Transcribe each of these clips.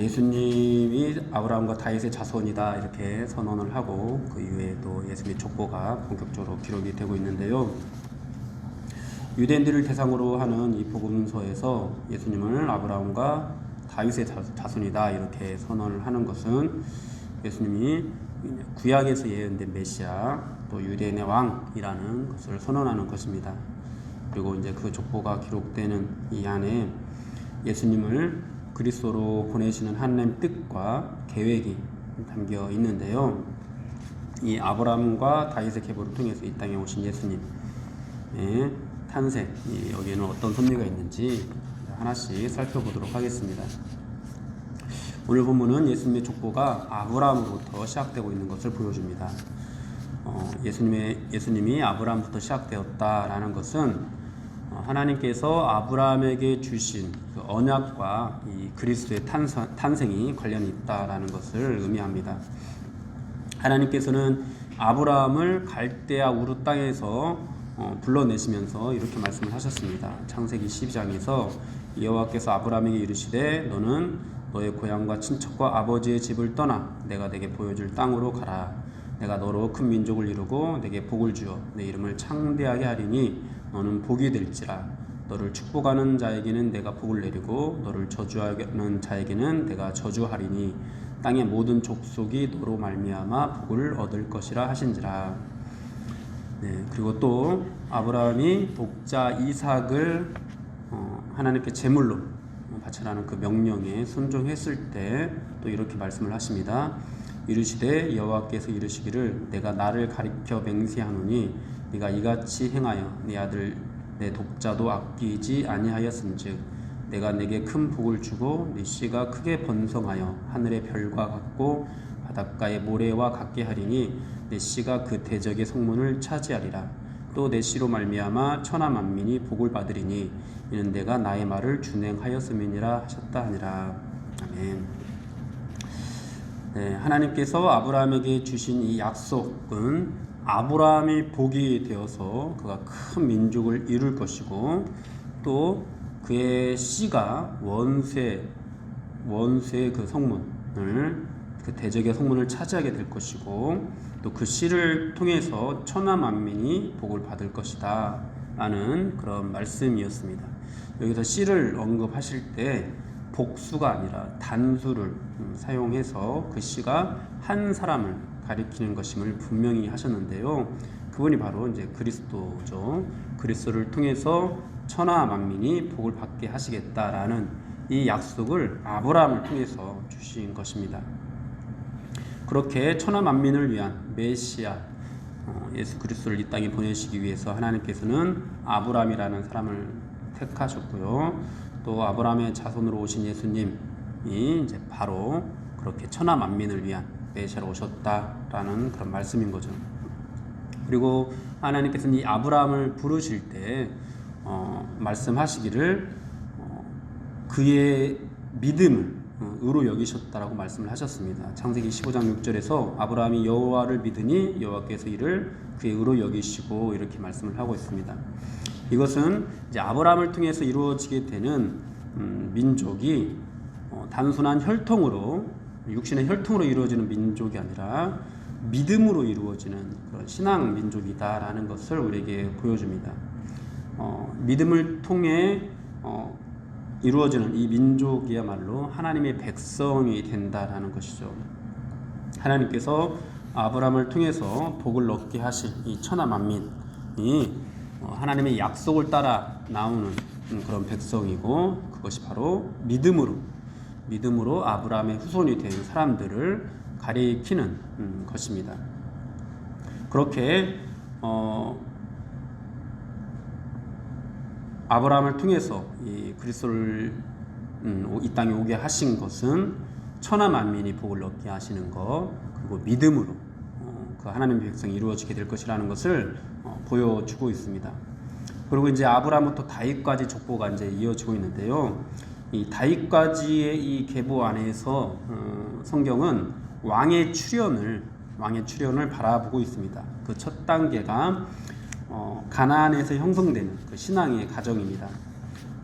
예수님이 아브라함과 다윗의 자손이다 이렇게 선언을 하고 그 이후에 또 예수님의 족보가 본격적으로 기록이 되고 있는데요. 유대인들을 대상으로 하는 이 복음서에서 예수님을 아브라함과 다윗의 자손이다 이렇게 선언을 하는 것은 예수님이 구약에서 예언된 메시아 또 유대인의 왕이라는 것을 선언하는 것입니다. 그리고 이제 그 족보가 기록되는 이 안에 예수님을 그리스도로 보내시는 하나님의 뜻과 계획이 담겨 있는데요. 이 아브라함과 다윗의 계보를 통해서 이 땅에 오신 예수님의 탄생, 여기에는 어떤 섭리가 있는지 하나씩 살펴보도록 하겠습니다. 오늘 본문은 예수님의 족보가 아브라함으로부터 시작되고 있는 것을 보여줍니다. 예수님이 아브라함부터 시작되었다라는 것은 하나님께서 아브라함에게 주신 그 언약과 이 그리스도의 탄생이 관련이 있다라는 것을 의미합니다. 하나님께서는 아브라함을 갈대아 우르 땅에서 불러내시면서 이렇게 말씀을 하셨습니다. 창세기 12장에서 여호와께서 아브라함에게 이르시되 너는 너의 고향과 친척과 아버지의 집을 떠나 내가 내게 보여줄 땅으로 가라. 내가 너로 큰 민족을 이루고 내게 복을 주어 내 이름을 창대하게 하리니 너는 복이 될지라. 너를 축복하는 자에게는 내가 복을 내리고 너를 저주하는 자에게는 내가 저주하리니 땅의 모든 족속이 너로 말미암아 복을 얻을 것이라 하신지라. 그리고 또 아브라함이 독자 이삭을 하나님께 제물로 바치라는 그 명령에 순종했을 때 또 이렇게 말씀을 하십니다. 이르시되 여호와께서 이르시기를 내가 나를 가리켜 맹세하노니 네가 이같이 행하여 네 아들 내 독자도 아끼지 아니하였은즉 내가 내게 큰 복을 주고 네 씨가 크게 번성하여 하늘의 별과 같고 바닷가의 모래와 같게 하리니 내 씨가 그 대적의 성문을 차지하리라. 또 내 씨로 말미암아 천하 만민이 복을 받으리니 이는 내가 나의 말을 준행하였음이니라 하셨다 하니라. 아멘. 하나님께서 아브라함에게 주신 이 약속은 아브라함이 복이 되어서 그가 큰 민족을 이룰 것이고 또 그의 씨가 원수의 그 성문을 그 대적의 성문을 차지하게 될 것이고 또 그 씨를 통해서 천하 만민이 복을 받을 것이다 라는 그런 말씀이었습니다. 여기서 씨를 언급하실 때 복수가 아니라 단수를 사용해서 그 씨가 한 사람을 가리키는 것임을 분명히 하셨는데요. 그분이 바로 이제 그리스도죠. 그리스도를 통해서 천하 만민이 복을 받게 하시겠다라는 이 약속을 아브라함을 통해서 주신 것입니다. 그렇게 천하 만민을 위한 메시아 예수 그리스도를 이 땅에 보내시기 위해서 하나님께서는 아브라함이라는 사람을 택하셨고요. 또 아브라함의 자손으로 오신 예수님이 이제 바로 그렇게 천하 만민을 위한 메시아로 오셨다라는 그런 말씀인 거죠. 그리고 하나님께서는 이 아브라함을 부르실 때 말씀하시기를 그의 믿음을 의로 여기셨다라고 말씀을 하셨습니다. 창세기 15장 6절에서 아브라함이 여호와를 믿으니 여호와께서 이를 그의 의로 여기시고 이렇게 말씀을 하고 있습니다. 이것은 이제 아브라함을 통해서 이루어지게 되는 민족이 단순한 혈통으로 육신의 혈통으로 이루어지는 민족이 아니라 믿음으로 이루어지는 그런 신앙 민족이다라는 것을 우리에게 보여줍니다. 믿음을 통해 이루어지는 이 민족이야말로 하나님의 백성이 된다라는 것이죠. 하나님께서 아브라함을 통해서 복을 얻게 하실 이 천하 만민이 하나님의 약속을 따라 나오는 그런 백성이고 그것이 바로 믿음으로 아브라함의 후손이 된 사람들을 가리키는 것입니다. 그렇게 아브라함을 통해서 이 그리스도를 이 땅에 오게 하신 것은 천하 만민이 복을 얻게 하시는 것 그리고 믿음으로 그 하나님의 백성이 이루어지게 될 것이라는 것을 보여주고 있습니다. 그리고 이제 아브라함부터 다윗까지 족보가 이제 이어지고 있는데요. 이 다윗까지의 이 계보 안에서 성경은 왕의 출현을 바라보고 있습니다. 그 첫 단계가 가나안에서 형성되는 그 신앙의 가정입니다.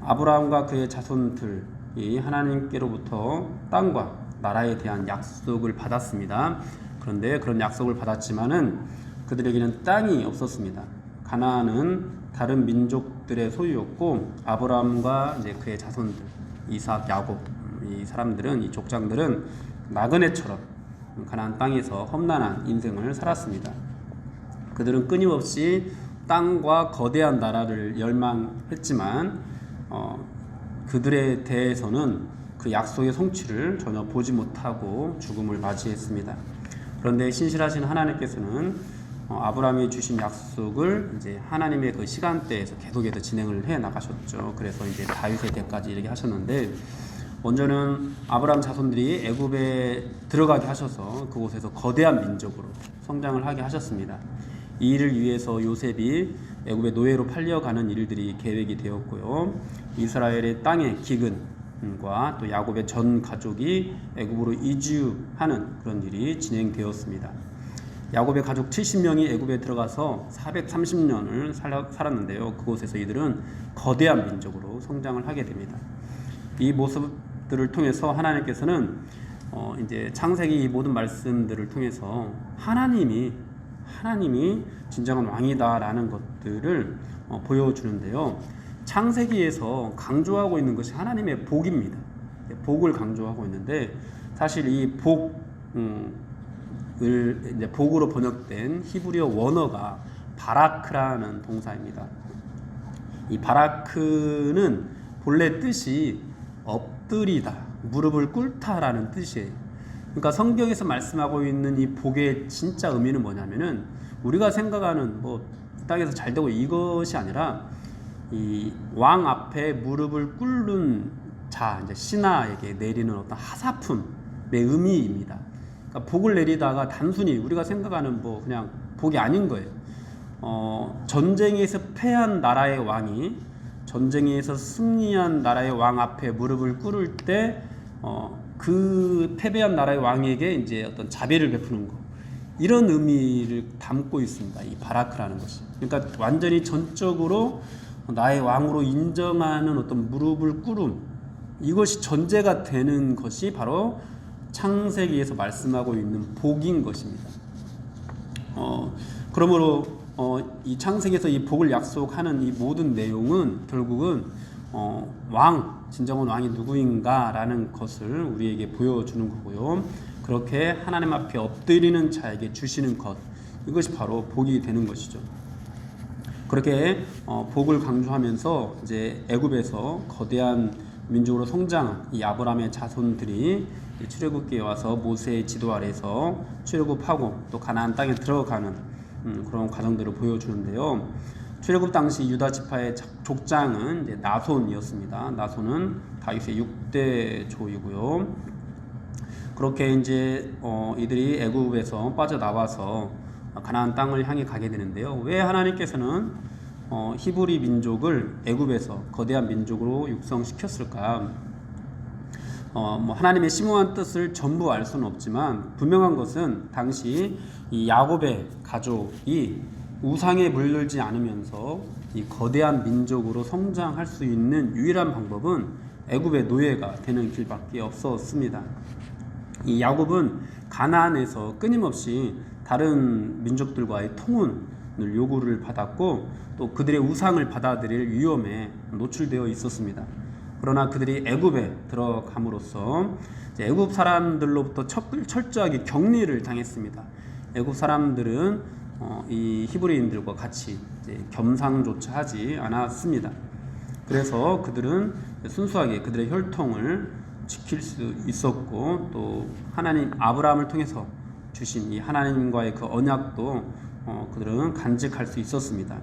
아브라함과 그의 자손들이 이 하나님께로부터 땅과 나라에 대한 약속을 받았습니다. 그런데 그런 약속을 받았지만은 그들에게는 땅이 없었습니다. 가나안은 다른 민족들의 소유였고 아브라함과 이제 그의 자손들 이삭, 야곱 이 사람들은 이 족장들은 나그네처럼 가나안 땅에서 험난한 인생을 살았습니다. 그들은 끊임없이 땅과 거대한 나라를 열망했지만 그들에 대해서는 그 약속의 성취를 전혀 보지 못하고 죽음을 맞이했습니다. 그런데 신실하신 하나님께서는 아브라함이 주신 약속을 이제 하나님의 그 시간대에서 계속해서 진행을 해 나가셨죠. 그래서 이제 다윗의 때까지 이렇게 하셨는데 먼저는 아브라함 자손들이 애굽에 들어가게 하셔서 그곳에서 거대한 민족으로 성장을 하게 하셨습니다. 이 일을 위해서 요셉이 애굽의 노예로 팔려가는 일들이 계획이 되었고요. 이스라엘의 땅의 기근과 또 야곱의 전 가족이 애굽으로 이주하는 그런 일이 진행되었습니다. 야곱의 가족 70명이 애굽에 들어가서 430년을 살았는데요. 그곳에서 이들은 거대한 민족으로 성장을 하게 됩니다. 이 모습들을 통해서 하나님께서는 이제 창세기 이 모든 말씀들을 통해서 하나님이 진정한 왕이다라는 것들을 보여주는데요. 창세기에서 강조하고 있는 것이 하나님의 복입니다. 복을 강조하고 있는데 사실 이 복으로 번역된 히브리어 원어가 바라크라는 동사입니다. 이 바라크는 본래 뜻이 엎드리다, 무릎을 꿇다라는 뜻이에요. 그러니까 성경에서 말씀하고 있는 이 복의 진짜 의미는 뭐냐면은 우리가 생각하는 땅에서 잘 되고 이것이 아니라 이 왕 앞에 무릎을 꿇는 자, 이제 신하에게 내리는 어떤 하사품의 의미입니다. 그러니까 복을 내리다가 단순히 우리가 생각하는 그냥 복이 아닌 거예요. 전쟁에서 패한 나라의 왕이 전쟁에서 승리한 나라의 왕 앞에 무릎을 꿇을 때 그 패배한 나라의 왕에게 이제 어떤 자비를 베푸는 것, 이런 의미를 담고 있습니다. 이 바라크라는 것이. 그러니까 완전히 전적으로 나의 왕으로 인정하는 어떤 무릎을 꿇음, 이것이 전제가 되는 것이 바로 창세기에서 말씀하고 있는 복인 것입니다. 그러므로 이 창세기에서 이 복을 약속하는 이 모든 내용은 결국은 진정한 왕이 누구인가라는 것을 우리에게 보여주는 거고요. 그렇게 하나님 앞에 엎드리는 자에게 주시는 것, 이것이 바로 복이 되는 것이죠. 그렇게 복을 강조하면서 이제 애굽에서 거대한 민족으로 성장한 이 아브라함의 자손들이 출애굽기에 와서 모세의 지도 아래서 출애굽하고 또 가나안 땅에 들어가는 그런 과정들을 보여주는데요. 출애굽 당시 유다 지파의 족장은 이제 나손이었습니다. 나손은 다윗의 6대 조이고요. 그렇게 이제 이들이 애굽에서 빠져나와서 가나안 땅을 향해 가게 되는데요. 왜 하나님께서는 히브리 민족을 애굽에서 거대한 민족으로 육성시켰을까? 하나님의 심오한 뜻을 전부 알 수는 없지만 분명한 것은 당시 이 야곱의 가족이 우상에 물들지 않으면서 이 거대한 민족으로 성장할 수 있는 유일한 방법은 애굽의 노예가 되는 길밖에 없었습니다. 이 야곱은 가나안에서 끊임없이 다른 민족들과의 통혼을 요구를 받았고 또 그들의 우상을 받아들일 위험에 노출되어 있었습니다. 그러나 그들이 애굽에 들어감으로써 애굽 사람들로부터 철저하게 격리를 당했습니다. 애굽 사람들은 이 히브리인들과 같이 겸상조차 하지 않았습니다. 그래서 그들은 순수하게 그들의 혈통을 지킬 수 있었고 또 하나님 아브라함을 통해서 주신 이 하나님과의 그 언약도 그들은 간직할 수 있었습니다.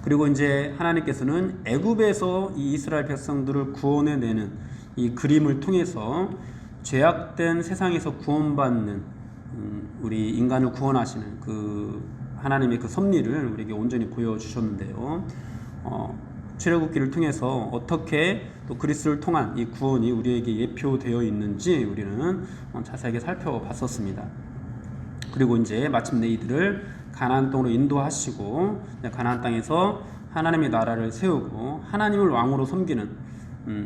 그리고 이제 하나님께서는 애굽에서 이 이스라엘 백성들을 구원해내는 이 그림을 통해서 죄악된 세상에서 구원받는 우리 인간을 구원하시는 그 하나님의 그 섭리를 우리에게 온전히 보여주셨는데요. 출애굽기를 통해서 어떻게 또 그리스도를 통한 이 구원이 우리에게 예표되어 있는지 우리는 자세하게 살펴봤었습니다. 그리고 이제 마침내 이들을 가나안 땅으로 인도하시고 가나안 땅에서 하나님의 나라를 세우고 하나님을 왕으로 섬기는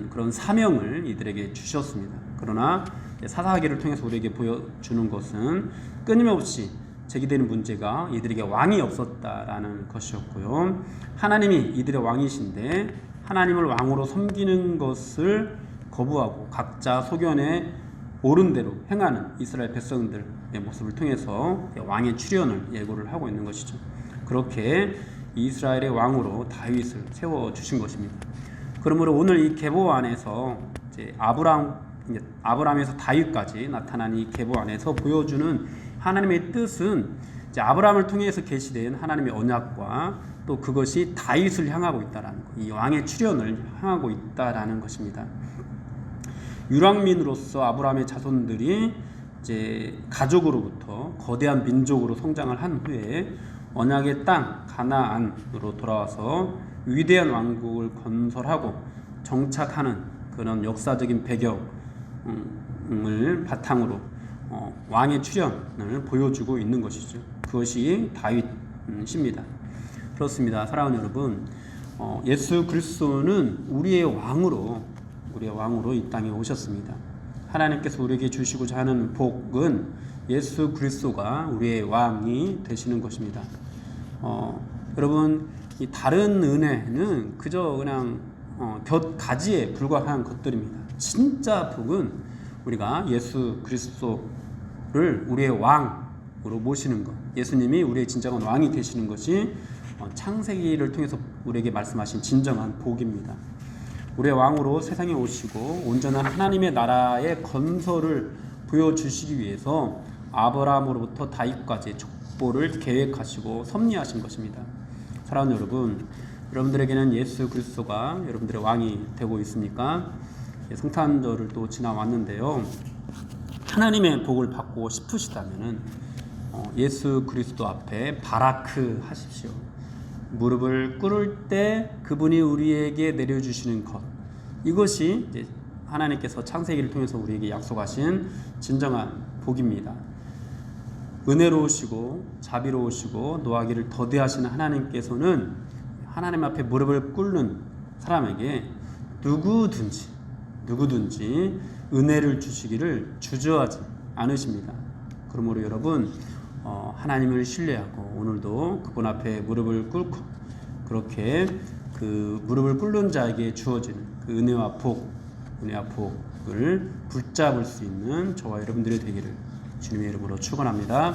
그런 사명을 이들에게 주셨습니다. 그러나 사사기를 통해서 우리에게 보여주는 것은 끊임없이 제기되는 문제가 이들에게 왕이 없었다라는 것이었고요. 하나님이 이들의 왕이신데 하나님을 왕으로 섬기는 것을 거부하고 각자 소견에 옳은 대로 행하는 이스라엘 백성들의 모습을 통해서 왕의 출현을 예고를 하고 있는 것이죠. 그렇게 이스라엘의 왕으로 다윗을 세워주신 것입니다. 그러므로 오늘 이 계보 안에서 이제 아브라함에서 다윗까지 나타난 이 계보 안에서 보여주는 하나님의 뜻은 이제 아브라함을 통해서 계시된 하나님의 언약과 또 그것이 다윗을 향하고 있다라는 것, 이 왕의 출현을 향하고 있다라는 것입니다. 유랑민으로서 아브라함의 자손들이 이제 가족으로부터 거대한 민족으로 성장을 한 후에 언약의 땅 가나안으로 돌아와서 위대한 왕국을 건설하고 정착하는 그런 역사적인 배경을 바탕으로 왕의 출현을 보여주고 있는 것이죠. 그것이 다윗입니다. 그렇습니다. 사랑하는 여러분, 예수 그리스도는 우리의 왕으로 이 땅에 오셨습니다. 하나님께서 우리에게 주시고자 하는 복은 예수 그리스도가 우리의 왕이 되시는 것입니다. 여러분, 이 다른 은혜는 그저 그냥 곁가지에 불과한 것들입니다. 진짜 복은 우리가 예수 그리스도를 우리의 왕으로 모시는 것, 예수님이 우리의 진정한 왕이 되시는 것이 창세기를 통해서 우리에게 말씀하신 진정한 복입니다. 우리의 왕으로 세상에 오시고 온전한 하나님의 나라의 건설을 보여주시기 위해서 아브라함으로부터 다윗까지 족보를 계획하시고 섭리하신 것입니다. 사랑하는 여러분, 여러분들에게는 예수 그리스도가 여러분들의 왕이 되고 있습니까? 성탄절을 또 지나왔는데요. 하나님의 복을 받고 싶으시다면은 예수 그리스도 앞에 바라크 하십시오. 무릎을 꿇을 때 그분이 우리에게 내려주시는 것, 이것이 이제 하나님께서 창세기를 통해서 우리에게 약속하신 진정한 복입니다. 은혜로우시고 자비로우시고 노하기를 더디하시는 하나님께서는 하나님 앞에 무릎을 꿇는 사람에게 누구든지 은혜를 주시기를 주저하지 않으십니다. 그러므로 여러분, 하나님을 신뢰하고 오늘도 그분 앞에 무릎을 꿇고 그렇게 그 무릎을 꿇는 자에게 주어지는 그 은혜와 복을 붙잡을 수 있는 저와 여러분들이 되기를 주님의 이름으로 축원합니다.